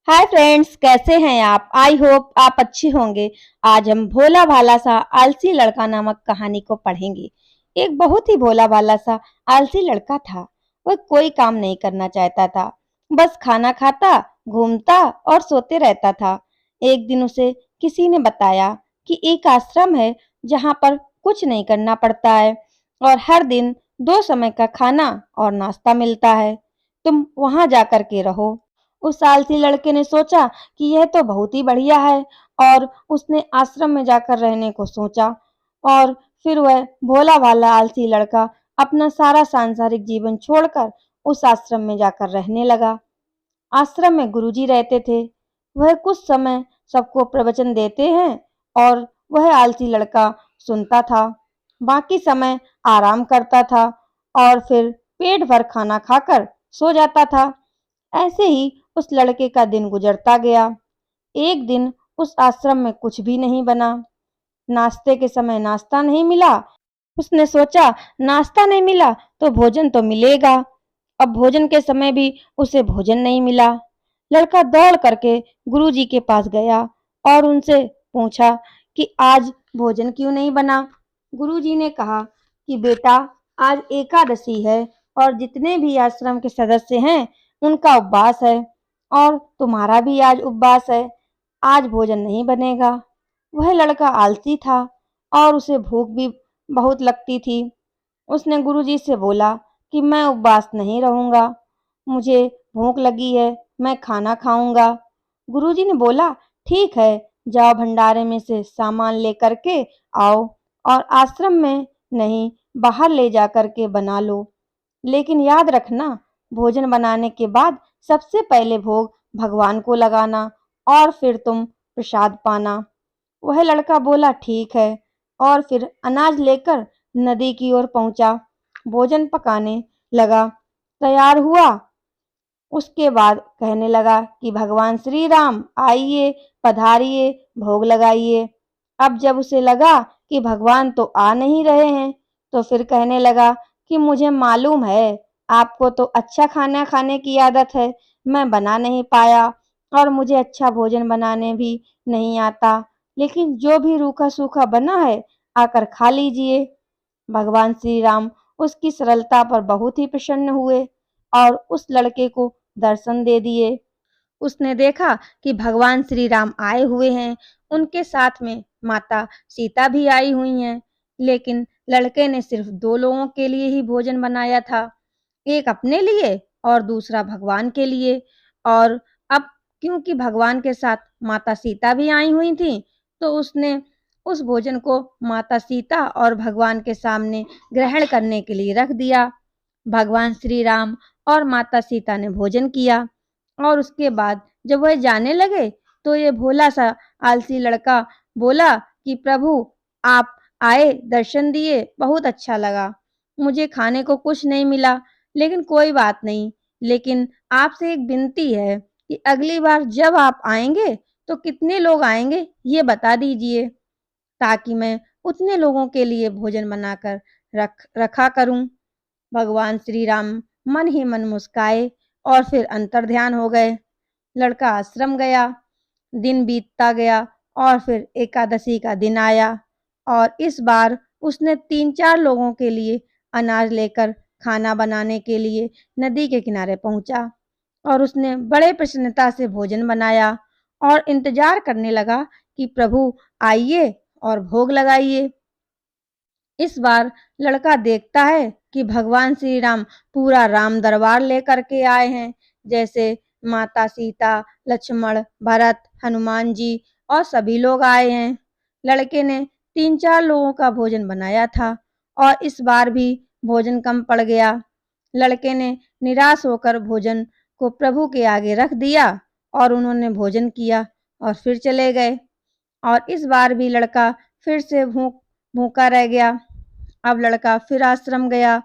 Hi friends, कैसे हैं आप? आई होप आप अच्छे होंगे। आज हम भोला भाला सा आलसी लड़का नामक कहानी को पढ़ेंगे। एक बहुत ही भोला भाला सा आलसी लड़का था। वह कोई काम नहीं करना चाहता था, बस खाना खाता, घूमता और सोते रहता था। एक दिन उसे किसी ने बताया कि एक आश्रम है जहाँ पर कुछ नहीं करना पड़ता है और हर दिन 2 समय का खाना और नाश्ता मिलता है। तुम वहां जाकर के रहो। उस आलसी लड़के ने सोचा कि यह तो बहुत ही बढ़िया है और उसने आश्रम में जाकर रहने को सोचा। और फिर वह भोला भाला आलसी लड़का अपना सारा सांसारिक जीवन छोड़कर उस आश्रम में जाकर रहने लगा। आश्रम में गुरुजी रहते थे। वह कुछ समय सबको प्रवचन देते हैं और वह आलसी लड़का सुनता था। बाकी समय आराम करता था और फिर पेट भर खाना खाकर सो जाता था। ऐसे ही उस लड़के का दिन गुजरता गया। एक दिन उस आश्रम में कुछ भी नहीं बना। नाश्ते के समय नाश्ता नहीं मिला। उसने सोचा, नाश्ता नहीं मिला तो भोजन तो मिलेगा। अब भोजन के समय भी उसे भोजन नहीं मिला। लड़का दौड़ करके गुरुजी के पास गया और उनसे पूछा कि आज भोजन क्यों नहीं बना। गुरुजी ने कहा कि बेटा, आज एकादशी है और जितने भी आश्रम के सदस्य हैं उनका उपवास है और तुम्हारा भी आज उपवास है। आज भोजन नहीं बनेगा। वह लड़का आलसी था और उसे भूख भी बहुत लगती थी। उसने गुरुजी से बोला कि मैं उपवास नहीं रहूंगा, मुझे भूख लगी है, मैं खाना खाऊंगा। गुरुजी ने बोला, ठीक है, जाओ भंडारे में से सामान लेकर के आओ और आश्रम में नहीं, बाहर ले जा कर के बना लो। लेकिन याद रखना, भोजन बनाने के बाद सबसे पहले भोग भगवान को लगाना और फिर तुम प्रसाद पाना। वह लड़का बोला, ठीक है, और फिर अनाज लेकर नदी की ओर पहुंचा। भोजन पकाने लगा, तैयार हुआ। उसके बाद कहने लगा कि भगवान श्री राम आइए, पधारिए, भोग लगाइए। अब जब उसे लगा कि भगवान तो आ नहीं रहे हैं, तो फिर कहने लगा कि मुझे मालूम है आपको तो अच्छा खाना खाने की आदत है, मैं बना नहीं पाया और मुझे अच्छा भोजन बनाने भी नहीं आता, लेकिन जो भी रूखा सूखा बना है आकर खा लीजिए। भगवान श्री राम उसकी सरलता पर बहुत ही प्रसन्न हुए और उस लड़के को दर्शन दे दिए। उसने देखा कि भगवान श्री राम आए हुए हैं, उनके साथ में माता सीता भी आई हुई हैं, लेकिन लड़के ने सिर्फ 2 लोगों के लिए ही भोजन बनाया था, एक अपने लिए और दूसरा भगवान के लिए। और अब क्योंकि भगवान के साथ माता सीता भी आई हुई थी, तो उसने उस भोजन को माता सीता और भगवान के सामने ग्रहण करने के लिए रख दिया। भगवान श्री राम और माता सीता ने भोजन किया और उसके बाद जब वह जाने लगे, तो ये भोला सा आलसी लड़का बोला कि प्रभु, आप आए, दर्शन दिए, बहुत अच्छा लगा। मुझे खाने को कुछ नहीं मिला, लेकिन कोई बात नहीं। लेकिन आपसे एक विनती है कि अगली बार जब आप आएंगे तो कितने लोग आएंगे ये बता दीजिए, ताकि मैं उतने लोगों के लिए भोजन बनाकर रखा करूं। भगवान श्री राम मन ही मन मुस्काए और फिर अंतर्ध्यान हो गए। लड़का आश्रम गया। दिन बीतता गया और फिर एकादशी का दिन आया और इस बार उसने 3-4 लोगों के लिए अनाज लेकर खाना बनाने के लिए नदी के किनारे पहुंचा और उसने बड़े प्रसन्नता से भोजन बनाया और इंतजार करने लगा कि प्रभु आइए और भोग लगाइए। इस बार लड़का देखता है कि भगवान श्री राम पूरा राम दरबार लेकर के आए हैं, जैसे माता सीता, लक्ष्मण, भरत, हनुमान जी और सभी लोग आए हैं। लड़के ने 3-4 लोगों का भोजन बनाया था और इस बार भी भोजन कम पड़ गया। लड़के ने निराश होकर भोजन को प्रभु के आगे रख दिया और उन्होंने भोजन किया और फिर चले गए। और इस बार भी लड़का फिर से भूखा रह गया। अब लड़का फिर आश्रम गया।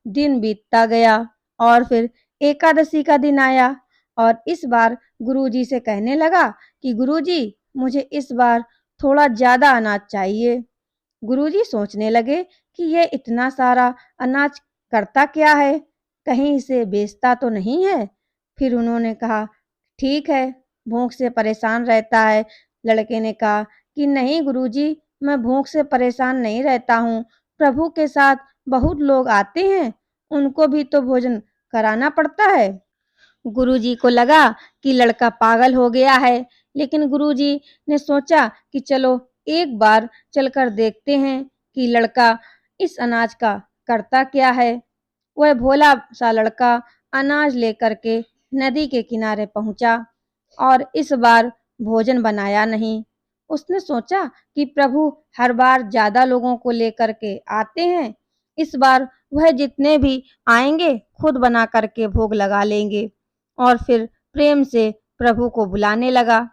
दिन बीतता गया और फिर एकादशी का दिन आया और इस बार गुरुजी से कहने लगा कि गुरुजी, मुझे इस बार थोड़ा ज्यादा अनाज चाहिए। गुरुजी सोचने लगे कि ये इतना सारा अनाज करता क्या है, कहीं इसे बेचता तो नहीं है। फिर उन्होंने कहा, ठीक है, भूख से परेशान रहता है। लड़के ने कहा कि नहीं गुरुजी, मैं भूख से परेशान नहीं रहता हूँ। प्रभु के साथ बहुत लोग आते हैं, उनको भी तो भोजन कराना पड़ता है। गुरुजी को लगा कि लड़का पागल हो गया है, लेकिन गुरुजी ने सोचा कि चलो एक बार चलकर देखते हैं कि लड़का इस अनाज का करता क्या है। वह भोला सा लड़का अनाज लेकर के नदी के किनारे पहुंचा और इस बार भोजन बनाया नहीं। उसने सोचा कि प्रभु हर बार ज्यादा लोगों को लेकर के आते हैं, इस बार वह जितने भी आएंगे खुद बना करके भोग लगा लेंगे। और फिर प्रेम से प्रभु को बुलाने लगा।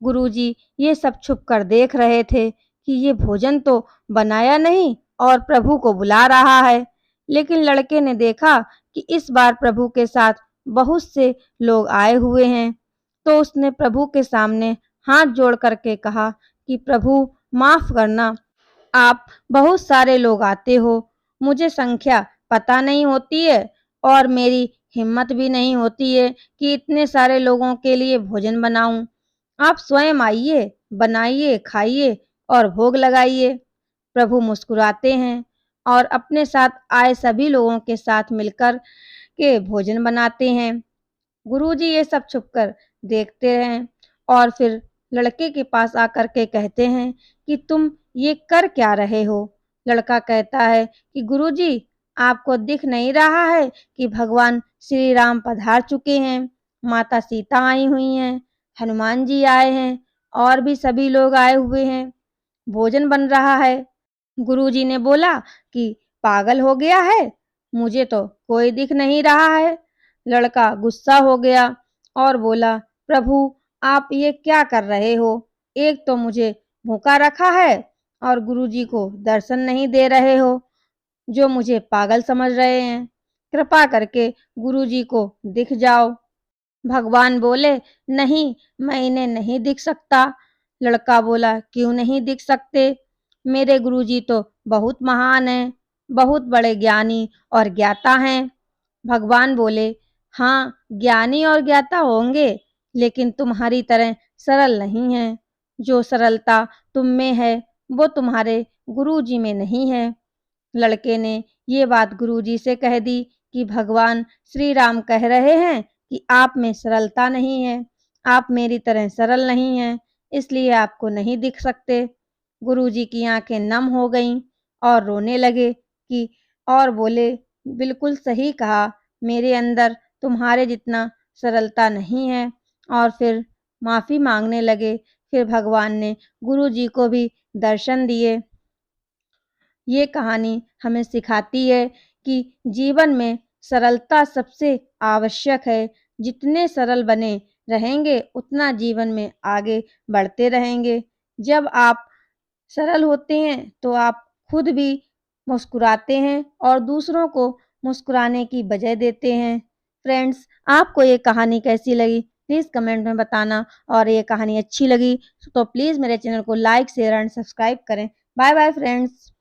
गुरुजी ये सब छुप कर देख रहे थे कि ये भोजन तो बनाया नहीं और प्रभु को बुला रहा है। लेकिन लड़के ने देखा कि इस बार प्रभु के साथ बहुत से लोग आए हुए हैं, तो उसने प्रभु के सामने हाथ जोड़ करके कहा कि प्रभु माफ करना, आप बहुत सारे लोग आते हो, मुझे संख्या पता नहीं होती है और मेरी हिम्मत भी नहीं होती है कि इतने सारे लोगों के लिए भोजन बनाऊं। आप स्वयं आइए, बनाइए, खाइए और भोग लगाइए। प्रभु मुस्कुराते हैं और अपने साथ आए सभी लोगों के साथ मिलकर के भोजन बनाते हैं। गुरुजी ये सब छुपकर देखते हैं और फिर लड़के के पास आकर के कहते हैं कि तुम ये कर क्या रहे हो? लड़का कहता है कि गुरुजी, आपको दिख नहीं रहा है कि भगवान श्री राम पधार चुके हैं, माता सीता आई हुई हैं, हनुमान जी आए हैं और भी सभी लोग आए हुए हैं, भोजन बन रहा है। गुरुजी ने बोला कि पागल हो गया है, मुझे तो कोई दिख नहीं रहा है। लड़का गुस्सा हो गया और बोला, प्रभु आप ये क्या कर रहे हो? एक तो मुझे भूखा रखा है और गुरुजी को दर्शन नहीं दे रहे हो, जो मुझे पागल समझ रहे हैं। कृपा करके गुरुजी को दिख जाओ। भगवान बोले, नहीं, मैं इन्हें नहीं दिख सकता। लड़का बोला, क्यों नहीं दिख सकते? मेरे गुरुजी तो बहुत महान हैं, बहुत बड़े ज्ञानी और ज्ञाता हैं। भगवान बोले, हाँ, ज्ञानी और ज्ञाता होंगे, लेकिन तुम्हारी तरह सरल नहीं है। जो सरलता तुम में है, वो तुम्हारे गुरुजी में नहीं है। लड़के ने ये बात गुरुजी से कह दी कि भगवान श्री राम कह रहे हैं कि आप में सरलता नहीं है, आप मेरी तरह सरल नहीं हैं, इसलिए आपको नहीं दिख सकते। गुरुजी की आंखें नम हो गईं और रोने लगे कि और बोले, बिल्कुल सही कहा, मेरे अंदर तुम्हारे जितना सरलता नहीं है। और फिर माफी मांगने लगे। फिर भगवान ने गुरुजी को भी दर्शन दिए। ये कहानी हमें सिखाती है कि जीवन में सरलता सबसे आवश्यक है। जितने सरल बने रहेंगे, उतना जीवन में आगे बढ़ते रहेंगे। जब आप सरल होते हैं, तो आप खुद भी मुस्कुराते हैं और दूसरों को मुस्कुराने की वजह देते हैं। फ्रेंड्स, आपको ये कहानी कैसी लगी? प्लीज़ कमेंट में बताना और ये कहानी अच्छी लगी तो प्लीज़ मेरे चैनल को लाइक, शेयर एंड सब्सक्राइब करें। Bye bye friends.